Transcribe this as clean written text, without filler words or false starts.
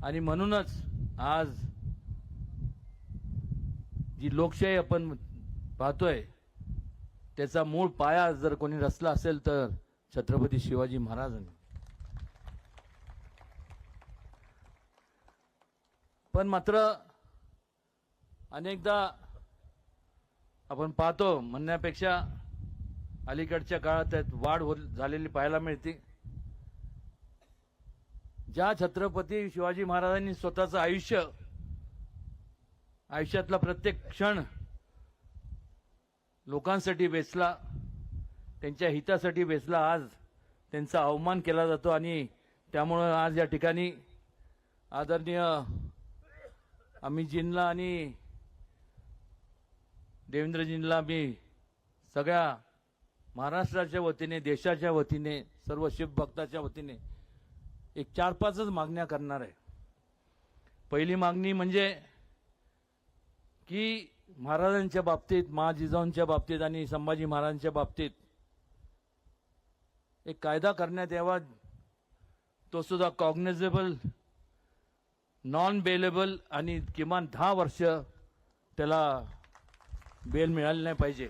आणि म्हणूनच आज जी लोकशाही आपण पाहतोय त्याचा मूळ पाया जर कोणी रचला असेल तर छत्रपती शिवाजी महाराजांनी. पण मात्र अनेकदा आपण पाहतो म्हणण्यापेक्षा अलीकडच्या काळात त्यात वाढ झालेली पाहायला मिळते. ज्या छत्रपती शिवाजी महाराजांनी स्वतःचं आयुष्यातला प्रत्येक क्षण लोकांसाठी वेचला, त्यांच्या हितासाठी वेचला, आज त्यांचा अवमान केला जातो. आणि त्यामुळे आज या ठिकाणी आदरणीय अमितजींना आणि देवेंद्रजींना मी सगळ्या महाराष्ट्राच्या वतीने, देशाच्या वतीने, सर्व शिवभक्ताच्या वतीने एक 4-5च मागण्या करणार आहे. पहिली मागणी म्हणजे की महाराजांच्या बाबतीत, जिजाऊंच्या बाबतीत आणि संभाजी महाराजांच्या बाबतीत एक कायदा करण्यात यावा, तो सुद्धा कॉग्निझेबल, नॉन बेलेबल आणि किमान 10 वर्ष त्याला बेल मिळाली नाही पाहिजे.